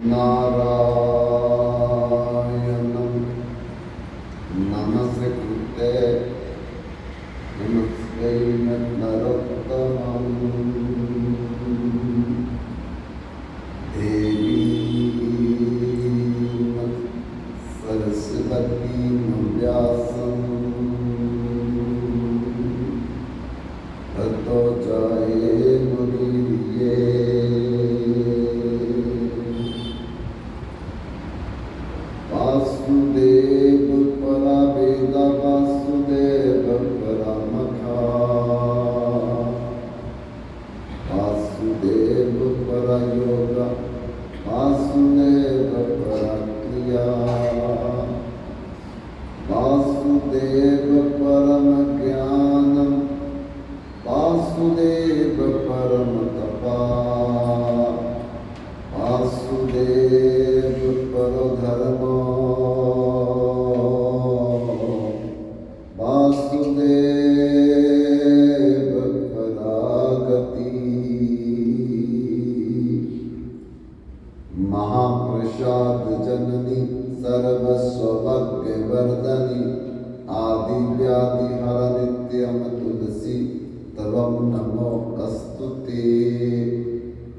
नारायणं नमस्कृत्य नमस्ते नरोत्तमं देवीं सरस्वतीं व्यासं ततो जयमुदीरये। वासुदेव परावेद वासुदेव परमखा वासुदेव परयोग वासुदेव परक्रिया वासुदेव परम ज्ञानम वासुदेव परम तपा वासुदेव परधर्मो वासुदेव परागति महाप्रसाद जननी सर्वस्वभाग्यवर्धनी आदि व्याधि हर नित्यम तुलसी तवं नमो कस्तुते।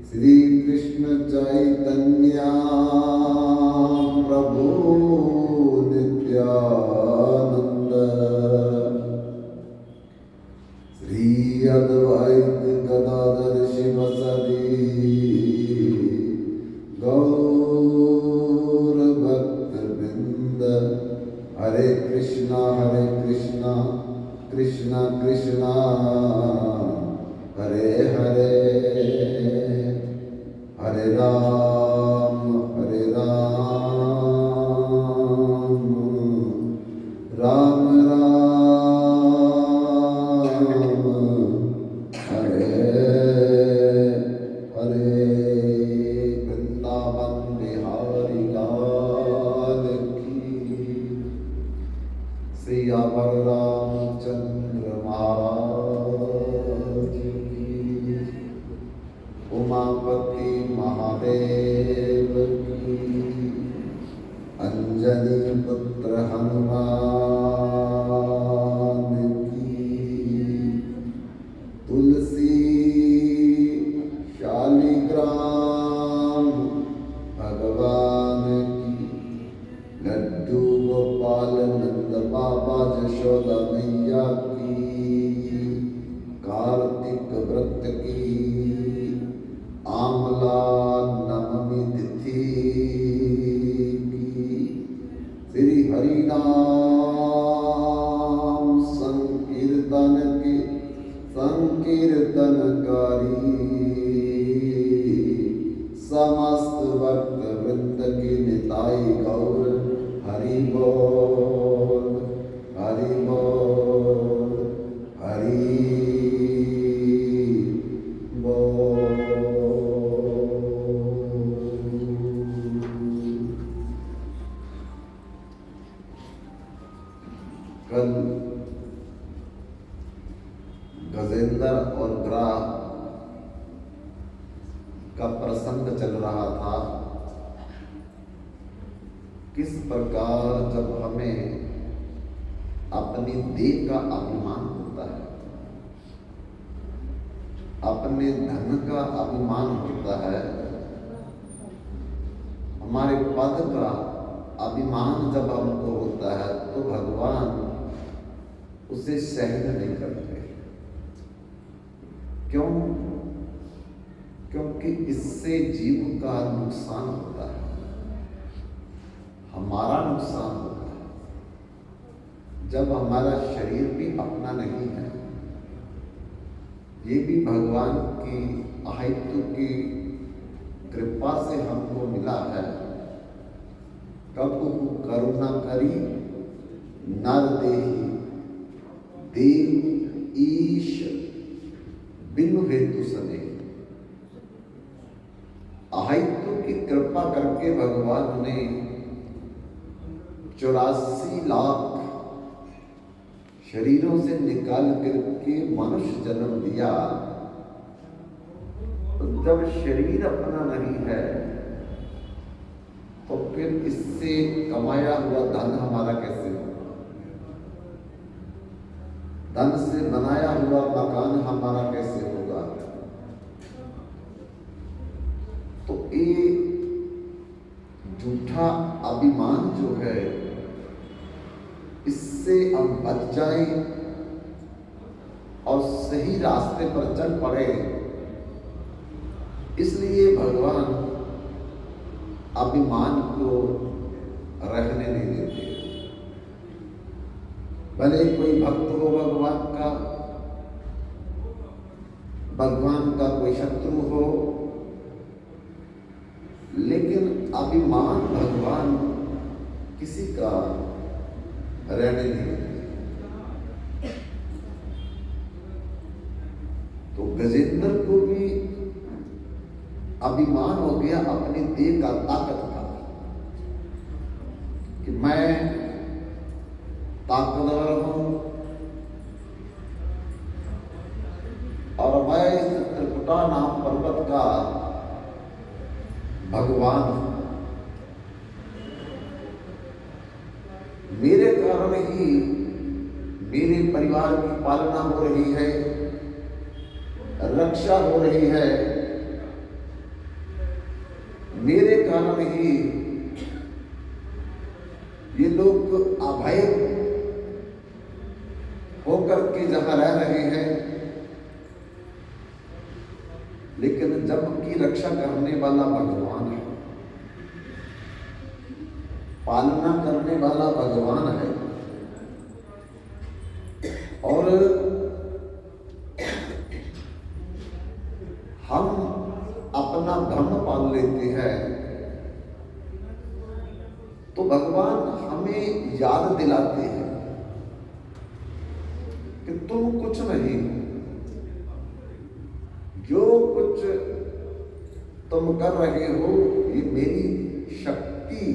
श्री कृष्ण चैतन्य प्रभु नित्यानंद श्री अद्वैत गदाधर शिवसदि गौर भक्त वृंद। हरे कृष्णा कृष्णा कृष्णा हरे हरे हरे राम राम राम हरे हरे। वृंदावन बिहारी लाल की सियावर रामचंद्र महाराज की। उमापति महादेव की। अंजनी पुत्र हनुमान की। तुलसी शालिग्राम भगवान की। लड्डू गोपाल नंद बाबा जशोदा मैया की। कार्तिक व्रत की। आमला नवमी तिथि की। श्री हरिनाम संकीर्तन की संकीर्तनकारी समस्त भक्त वृंद की निताई गौर हरि बोल हरि बोल हरि बोल। कल गजेंद्र और ग्राह का प्रसंग चल रहा था। किस प्रकार जब हमें अपनी देह का अभिमान होता है, अपने धन का अभिमान होता है, हमारे पद का अभिमान जब हमको होता है तो भगवान उसे सहन नहीं करते। क्यों? क्योंकि इससे जीव का नुकसान होता है, हमारा नुकसान होता है। जब हमारा शरीर भी अपना नहीं है, ये भी भगवान की अहित्व की कृपा से हमको मिला है। कबहु करुणा करी नर देहि देव ईश बिनु हेतु सने। अहित्व की कृपा करके भगवान ने 84 लाख शरीरों से निकाल करके मनुष्य जन्म दिया। तो जब शरीर अपना नहीं है फिर इससे कमाया हुआ धन हमारा कैसे होगा? धन से बनाया हुआ मकान हमारा कैसे होगा? तो ये झूठा अभिमान जो है, इससे हम बच जाएं और सही रास्ते पर चल पड़े। इसलिए भगवान अभिमान को रखने नहीं देते। भले कोई भक्त हो भगवान का कोई शत्रु हो, लेकिन अभिमान भगवान किसी का रहने नहीं देते। तो गजेंद्र को भी अभिमान हो गया अपनी देह का, ताकत का, कि मैं ताकतवर हूं और मैं इस त्रिकुटा नाम पर्वत का भगवान हूं। मेरे कारण ही मेरे परिवार की पालना हो रही है, रक्षा हो रही है। मेरे कारण ही ये लोग अभय होकर के जहां रह रहे हैं, लेकिन जबकि रक्षा करने वाला भगवान है, पालना करने वाला भगवान है। और हम अपना धर्म पाल लेते हैं, तो भगवान हमें याद दिलाते हैं कि तुम कुछ नहीं, जो कुछ तुम कर रहे हो ये मेरी शक्ति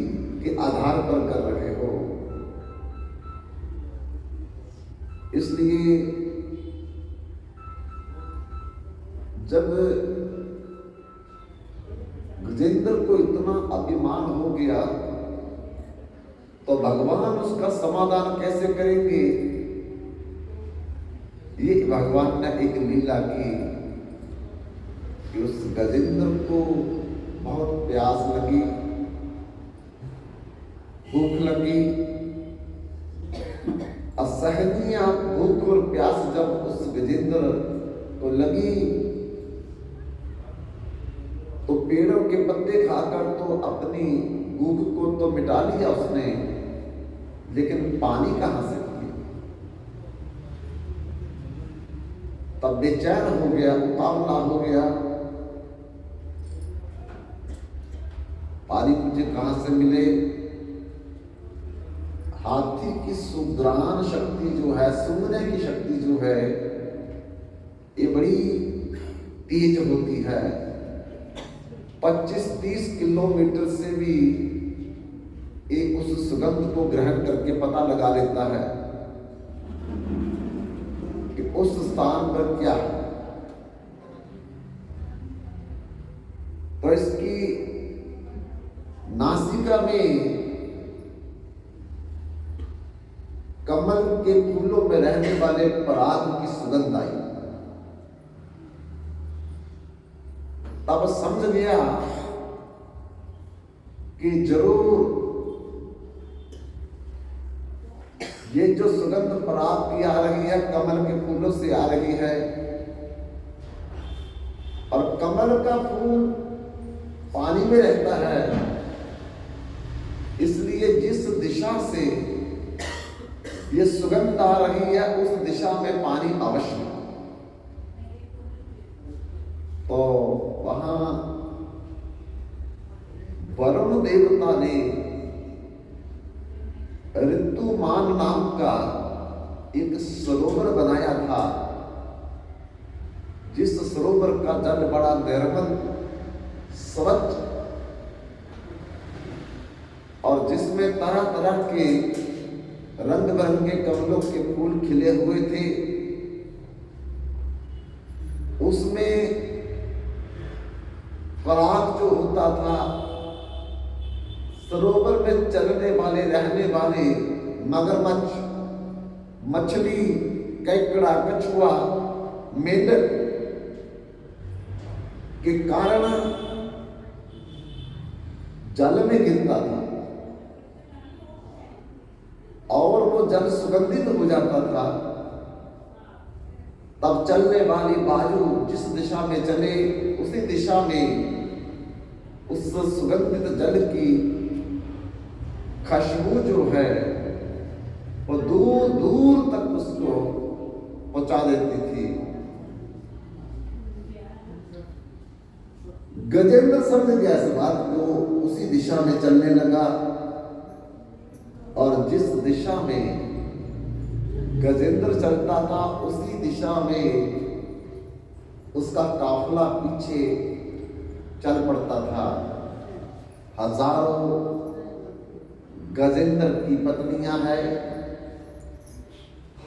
के आधार पर कर रहे हो। इसलिए जब गजेंद्र को इतना अभिमान हो गया, तो भगवान उसका समाधान कैसे करेंगे? ये भगवान ने एक लीला की कि उस गजेंद्र को बहुत प्यास लगी, भूख लगी। असहनीय भूख और प्यास जब उस गजेंद्र को लगी, तो पेड़ों के पत्ते खाकर तो अपनी भूख को तो मिटा लिया उसने, लेकिन पानी कहां से पिए? तब बेचैन हो गया, उतावला हो गया, पानी मुझे कहां से मिले? हाथी की सुग्राण शक्ति जो है, सूंघने की शक्ति जो है, ये बड़ी तेज होती है। 25-30 किलोमीटर से भी एक उस सुगंध को ग्रहण करके पता लगा लेता है कि उस स्थान पर क्या है। तो इसकी नासिका में कमल के फूलों में रहने वाले पराग की सुगंध आई। तब समझ गया कि जरूर ये जो सुगंध पराग की आ रही है, कमल के फूलों से आ रही है। और कमल का फूल पानी में रहता है, इसलिए जिस दिशा से ये सुगंध आ रही है, उस दिशा में पानी अवश्य है। तो वहां वरुण देवता ने ऋतुमान नाम का एक सरोवर बनाया था, जिस सरोवर का जल बड़ा निर्मल, स्वच्छ और जिसमें तरह तरह के रंग बिरंगे कमलों के फूल खिले हुए थे। उसमें पराग जो होता था सरोवर में चलने वाले रहने वाले मगरमच्छ, मछली, केकड़ा, कछुआ, मेंढक के कारण जल में गिरता था और वो जल सुगंधित हो जाता था। तब चलने वाली वायु जिस दिशा में चले उसी दिशा में उस सुगंधित जल की खुशबू जो है वो दूर दूर तक उसको पहुंचा देती थी। गजेंद्र समझ गया इस बात को, उसी दिशा में चलने लगा और जिस दिशा में गजेंद्र चलता था उसी दिशा में उसका काफिला पीछे चल पड़ता था। हजारों गजेंद्र की पत्नियां हैं,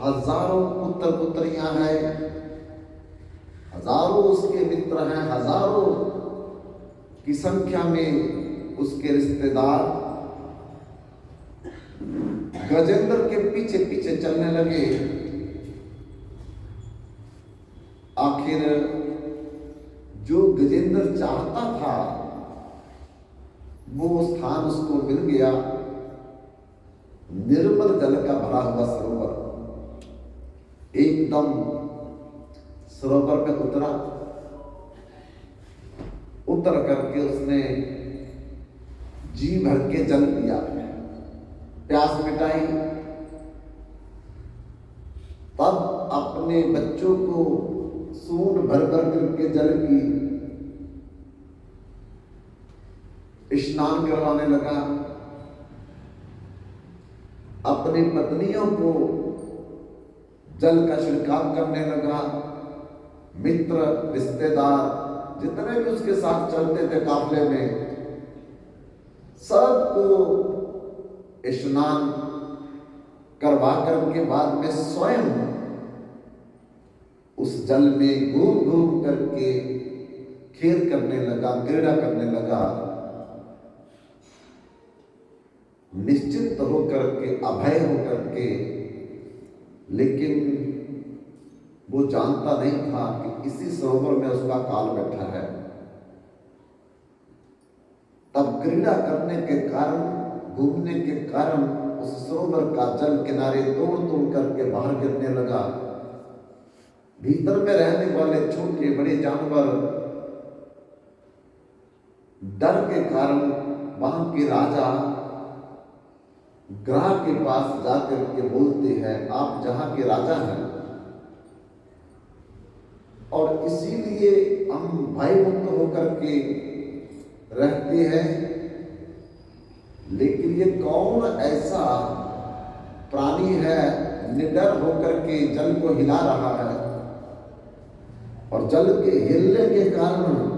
हजारों पुत्र पुत्रियां हैं, हजारों उसके मित्र हैं, हजारों की संख्या में उसके रिश्तेदार गजेंद्र के पीछे पीछे चलने लगे। आखिर जो गजेंद्र चाहता था वो स्थान उसको मिल गया, निर्मल जल का भरा हुआ सरोवर। एकदम सरोवर पे उतर करके उसने जी भर के जल पिया, प्यास मिटाई। तब अपने बच्चों को सूंड भर भर करके जल की स्नान करवाने लगा। अपनी पत्नियों को जल का छिड़काव करने लगा। मित्र, रिश्तेदार जितने भी उसके साथ चलते थे काफिले में, सबको स्नान करवा करके बाद में स्वयं उस जल में घूम घूम करके खेल करने लगा, क्रीड़ा करने लगा। निश्चिंत होकर के, अभय होकर के, लेकिन वो जानता नहीं था कि इसी सरोवर में उसका काल बैठा है। तब क्रीड़ा करने के कारण, घूमने के कारण उस सरोवर का जल किनारे तोड़ तोड़ करके बाहर गिरने लगा। भीतर में रहने वाले छोटे बड़े जानवर डर के कारण वहां के राजा ग्रह के पास जाकर के बोलते हैं, आप जहां के राजा हैं और इसीलिए हम भयमुक्त होकर के रहते हैं, लेकिन ये कौन ऐसा प्राणी है निडर होकर के जल को हिला रहा है और जल के हिलने के कारण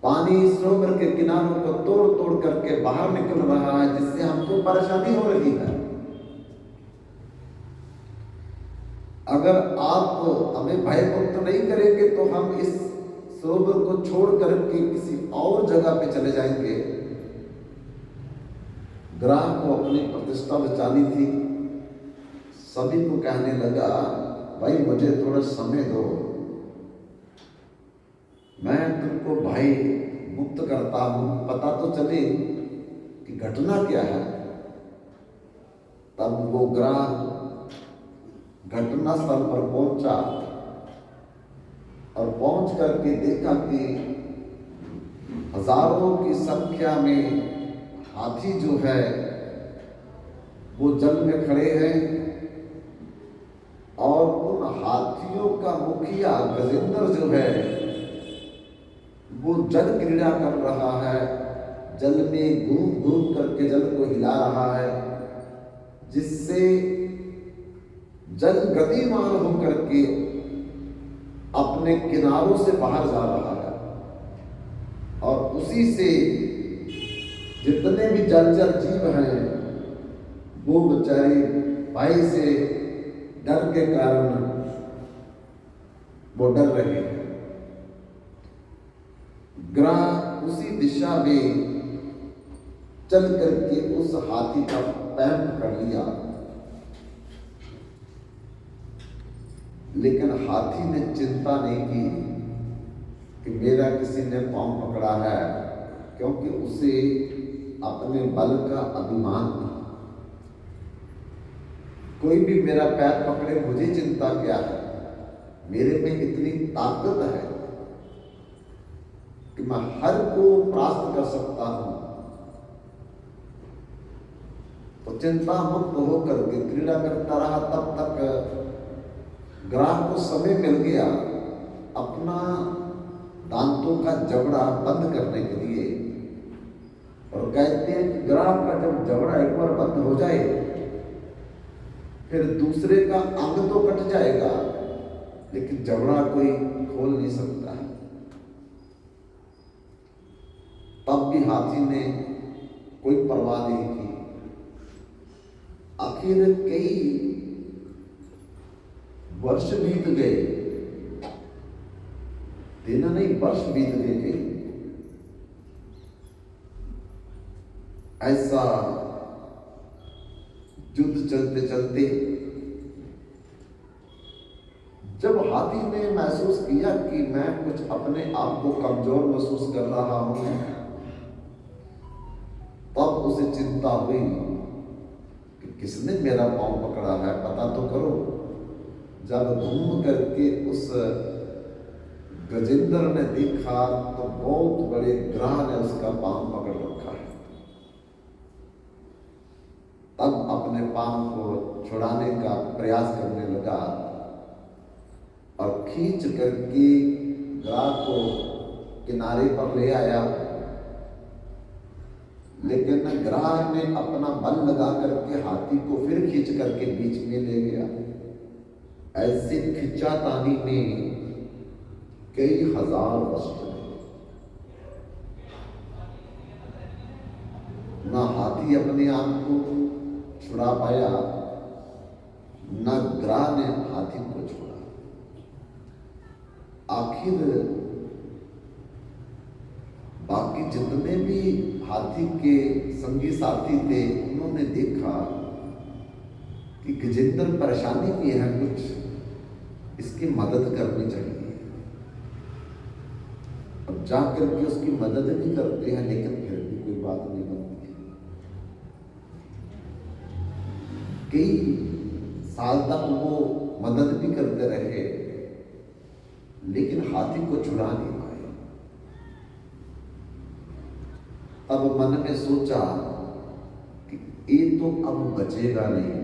पानी सरोवर के किनारों को तोड़ तोड़ करके बाहर निकल रहा है, जिससे हमको परेशानी हो रही है। अगर आप हमें भयमुक्त नहीं करेंगे तो हम इस सरोवर को छोड़ करके किसी और जगह पे चले जाएंगे। ग्राह को अपनी प्रतिष्ठा बचानी थी। सभी को कहने लगा, भाई मुझे थोड़ा समय दो, मैं तुमको भाई मुक्त करता हूं, पता तो चले कि घटना क्या है। तब वो ग्राह घटना स्थल पर पहुंचा और पहुंच करके देखा कि हजारों की संख्या में हाथी जो है वो जल में खड़े हैं और उन हाथियों का मुखिया गजेंद्र जो है वो जल क्रीड़ा कर रहा है, जल में घूम घूम करके जल को हिला रहा है, जिससे जल गतिमान होकर के अपने किनारों से बाहर जा रहा है और उसी से जितने भी जलचर जीव हैं वो बेचारे भाई से डर के कारण वो डर रहे हैं। ग्रह उसी दिशा में चल करके उस हाथी का पैर पकड़ लिया, लेकिन हाथी ने चिंता नहीं की कि मेरा किसी ने पांव पकड़ा है, क्योंकि उसे अपने बल का अभिमान था। कोई भी मेरा पैर पकड़े, मुझे चिंता क्या है, मेरे में इतनी ताकत है कि मैं हर को परास्त कर सकता हूं। तो चिंता मुक्त होकर के क्रीड़ा करता रहा। तब तक ग्राह को समय मिल गया अपना दांतों का जबड़ा बंद करने के लिए। और कहते हैं कि ग्राह का जब जबड़ा एक बार बंद हो जाए, फिर दूसरे का अंग तो कट जाएगा, लेकिन जबड़ा कोई खोल नहीं सकता है। तब भी हाथी ने कोई परवाह नहीं की। आखिर कई वर्ष बीत गए, दिन नहीं वर्ष बीत गए। ऐसा युद्ध चलते चलते जब हाथी ने महसूस किया कि मैं कुछ अपने आप को कमजोर महसूस कर रहा हूं, तब उसे चिंता हुई कि किसने मेरा पांव पकड़ा है, पता तो करो। जब घूम करके उस गजेंद्र ने देखा तो बहुत बड़े ग्राह ने उसका पांव पकड़ रखा है। तब अपने पांव को छुड़ाने का प्रयास करने लगा और खींच करके ग्राह को किनारे पर ले आया, लेकिन ग्राह ने अपना बल लगा करके हाथी को फिर खींच करके बीच में ले गया। ऐसे खिंचातानी में कई हजार वर्ष चले। ना हाथी अपने आप को छुड़ा पाया, न ग्राह ने हाथी को छोड़ा। आखिर बाकी जितने भी हाथी के संगी साथी थे, उन्होंने देखा कि गजेंद्र परेशानी में है, कुछ इसकी मदद करनी चाहिए। अब जाकर के उसकी मदद भी करते हैं, लेकिन फिर भी कोई बात नहीं बनती है। कई साल तक वो मदद भी करते रहे, लेकिन हाथी को छुड़ा नहीं पाए। अब मन में सोचा कि ये तो अब बचेगा नहीं,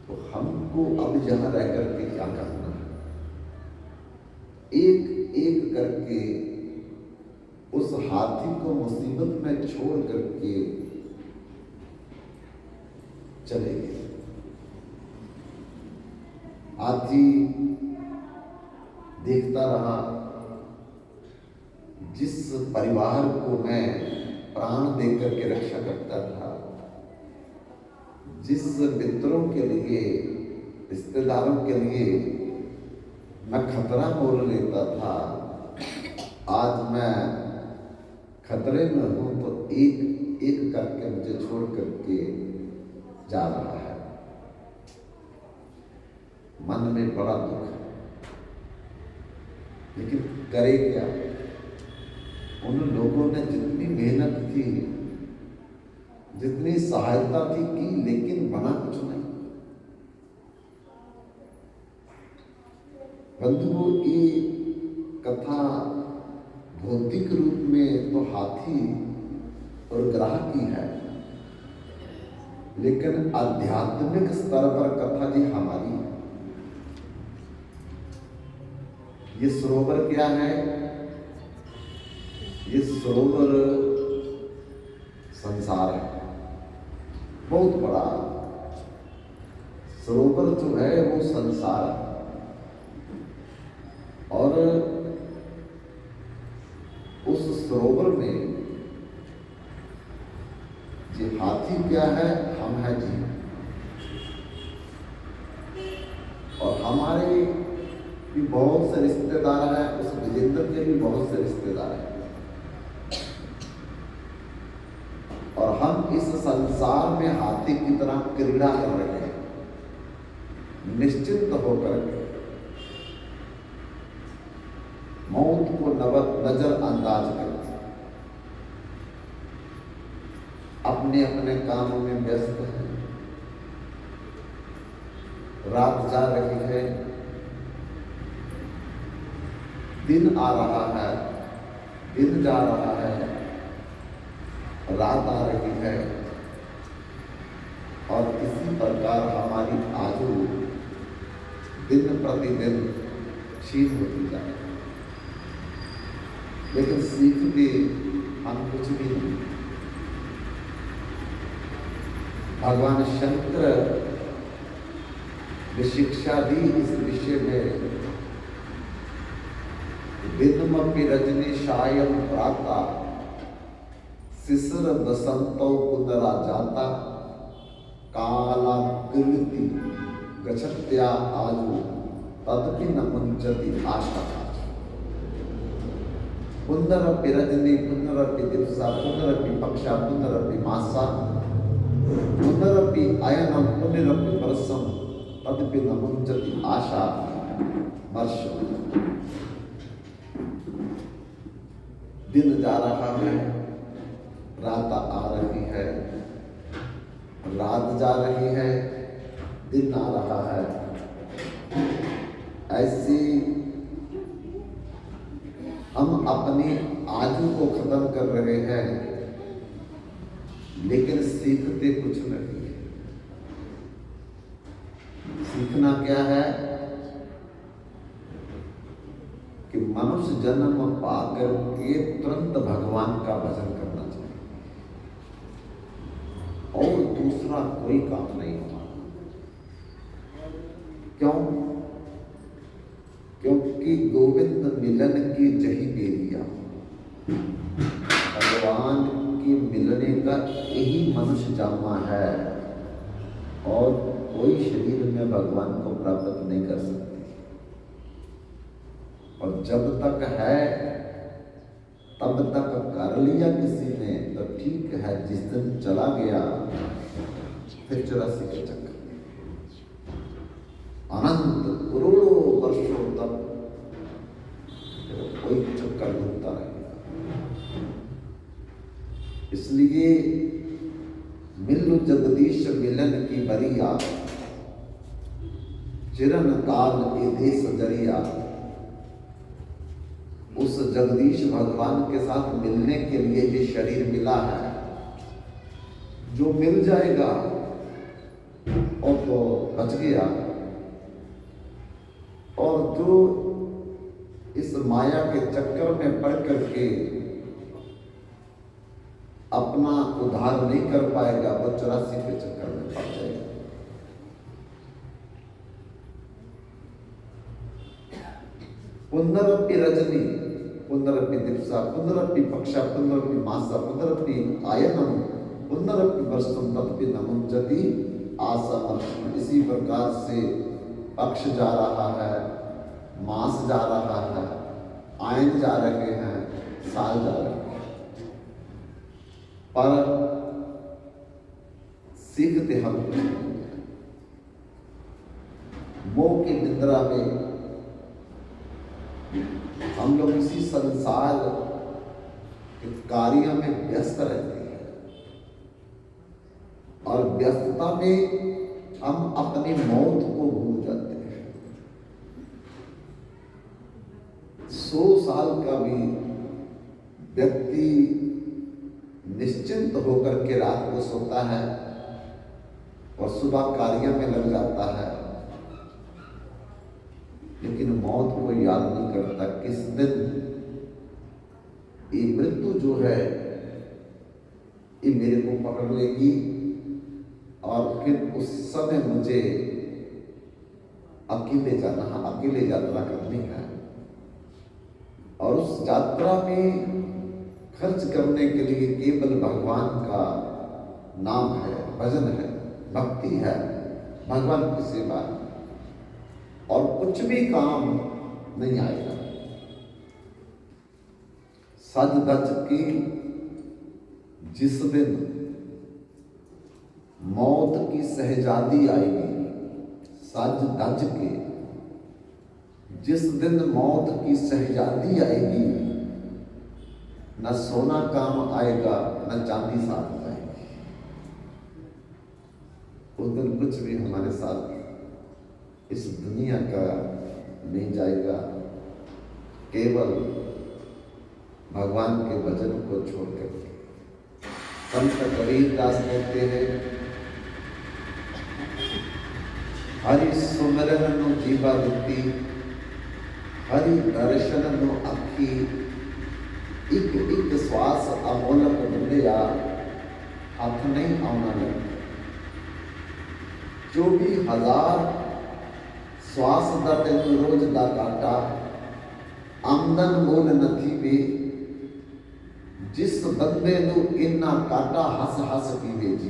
तो हमको अब यहां रह करके क्या करना है। एक एक करके उस हाथी को मुसीबत में छोड़ करके चले गए। हाथी देखता रहा, जिस परिवार को मैं प्राण देकर के रक्षा करता था, जिस मित्रों के लिए, रिश्तेदारों के लिए मैं खतरा मोल लेता था, आज मैं खतरे में हूं, तो एक एक करके मुझे छोड़ करके जा रहा है। मन में बड़ा दुख है, लेकिन करे क्या। उन लोगों ने जितनी मेहनत थी, जितनी सहायता थी की, लेकिन बना कुछ नहीं। बंधुओं, ये कथा भौतिक रूप में तो हाथी और ग्राह की है, लेकिन आध्यात्मिक स्तर पर कथा जी हमारी है। ये सरोवर क्या है? ये सरोवर संसार है, बहुत बड़ा सरोवर जो है वो संसार है। और उस सरोवर में जी हाथी क्या है? हम हैं जी। और हमारे भी बहुत से रिश्तेदार हैं, उस गजेंद्र के भी बहुत से रिश्तेदार हैं। संसार में हाथी की तरह क्रीड़ा कर रहे हैं, निश्चिंत होकर के मौत को नजरअंदाज करके अपने अपने कामों में व्यस्त हैं। रात जा रही है, दिन आ रहा है, दिन जा रहा है, रात आ रही है, और इसी प्रकार हमारी आयु दिन प्रतिदिन क्षीण होती जाए, लेकिन सीखते हम कुछ भी नहीं। भगवान शंकर ने शिक्षा दी इस विषय में, दिनमपि रजनी सायं प्राता शिशिर बसंतो पुनरा जाता काला कृति गच्छत्या आयु तदपि न मुंचति आशा। पुनरपि रजनी पुनरपि दिवसा पुनरपि पक्षा पुनरपि मासा पुनरपि अयनम पुनरपि वर्षम तदपि न मुंचति आशा वर्ष। दिन जा रहा है, रात आ रही है, रात जा रही है, दिन आ रहा है। ऐसी हम अपनी आयु को खत्म कर रहे हैं, लेकिन सीखते कुछ नहीं है। सीखना क्या है कि मनुष्य जन्म पाकर के तुरंत भगवान का भजन करना चाहिए, और दूसरा कोई काम नहीं होगा। क्यों? क्योंकि गोविंद मिलन की जही बेरिया, भगवान के मिलने का यही मनुष्य जामा है, और कोई शरीर में भगवान को प्राप्त नहीं कर सकते। और जब तक है तब तक कर लिया किसी ने तो ठीक है, जिस दिन चला गया फिर 84 के चक्कर अनंत करोड़ों वर्षों तक कोई चक्कर घूमता रहेगा। इसलिए मिलु जगदीश मिलन की बरिया, चिरन काल ए देश जरिया। उस जगदीश भगवान के साथ मिलने के लिए ये शरीर मिला है, जो मिल जाएगा और तो बच गया, और जो इस माया के चक्कर में पड़ करके अपना उद्धार नहीं कर पाएगा, वो 84 के चक्कर में पड़ जाएगा। पुनरपि रजनी पुनरपि दिवसा पुनरपि पक्षा पुनरपि मासा पुनरपि आयनम पुनरपि वर्षम तदपि न मुंचति आशा। इसी प्रकार से पक्ष जा रहा है, मास जा रहा है, आयन जा रहे हैं, साल जा रहे हैं, पर सीखते हम कुछ नहीं है। मोह की निद्रा में हम लोग इसी संसार के कार्य में व्यस्त रहते हैं, और व्यस्तता में हम अपनी मौत को भूल जाते हैं। 100 साल का भी व्यक्ति निश्चिंत होकर के रात को सोता है और सुबह कार्य में लग जाता है, लेकिन मौत को याद नहीं करता। किस दिन ये मृत्यु जो है ये मेरे को पकड़ लेगी, और फिर उस समय मुझे अकेले जाना है, अकेले यात्रा करनी है, और उस यात्रा में खर्च करने के लिए केवल भगवान का नाम है, भजन है, भक्ति है, भगवान की सेवा है, और कुछ भी काम नहीं आएगा। सज धज की जिस दिन मौत की शहजादी आएगी सज धज के। जिस दिन मौत की शहजादी आएगी, न सोना काम आएगा न चांदी साथ जाएगी। उस दिन कुछ भी हमारे साथ इस दुनिया का नहीं जाएगा, केवल भगवान के भजन को छोड़कर। संत कबीरदास कहते हैं, हरि सुमरन नु जीवा दित्ती, हरि दर्शन नु अखी, एक एक श्वास अमोलक बंदिया, हथ नहीं आना लग। 24,000 श्वास दा तेन रोज दा काटा, आमदन मोल नथी वे। जिस बंदे नू इन्ना काटा हस हस पीवे जी।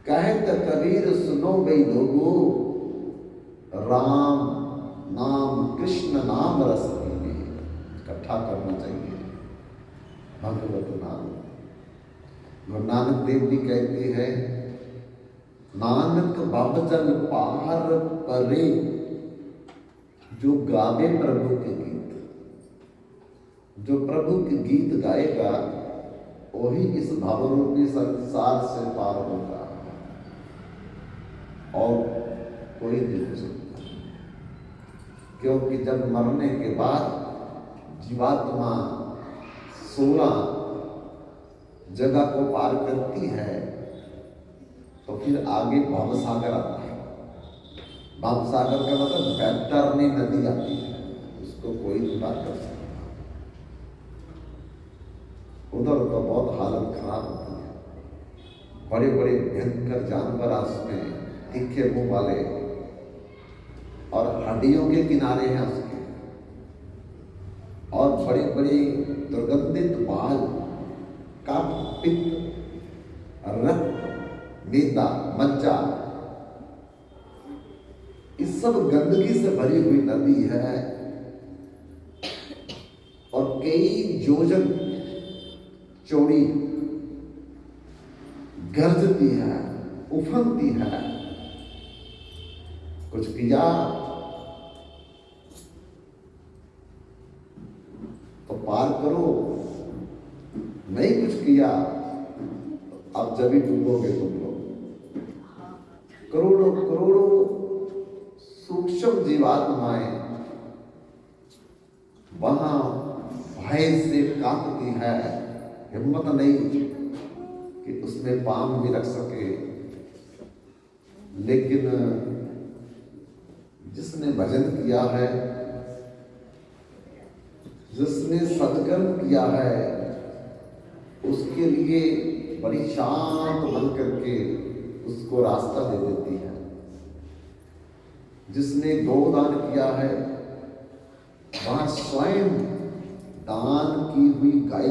कहत कबीर सुनो बई लोगो, राम नाम कृष्ण नाम रस पीवे। इकट्ठा करना चाहिए भगवत नाम। गुरु नानक देव जी कहते हैं, नानक भवजन पार परे, जो गावे प्रभु के गीत। जो प्रभु के गीत गाएगा वही इस भवरूपी संसार से पार होगा, और कोई नहीं हो सकता। क्योंकि जब मरने के बाद जीवात्मा 16 जगह को पार करती है, तो फिर आगे भवसागर आता है। भवसागर का मतलब वैतरणी नदी आती है, उसको कोई नहीं पार कर सकता। उधर तो बहुत हालत खराब होती है। बड़े बड़े भयंकर जानवर उसमें, तीखे मुंह वाले, और हड्डियों के किनारे हैं उसके, और बड़े बड़े दुर्गंधित बाल, कफ, पित्त, रक्त, मेदा, मज्जा, इस सब गंदगी से भरी हुई नदी है। और कई योजन चौड़ी गरजती है, उफनती है। कुछ किया तो पार करो, नहीं कुछ किया अब जब भी डूबोगे तुम लोग। करोड़ों करोड़ों सूक्ष्म जीवात्माएं वहां भय से कांपती है, हिम्मत नहीं कि उसमें पांव भी रख सके। लेकिन जिसने भजन किया है, जिसने सत्कर्म किया है, उसके लिए बड़ी शांत बन करके उसको रास्ता दे देती है। जिसने गोदान किया है, वहां स्वयं दान की हुई गाय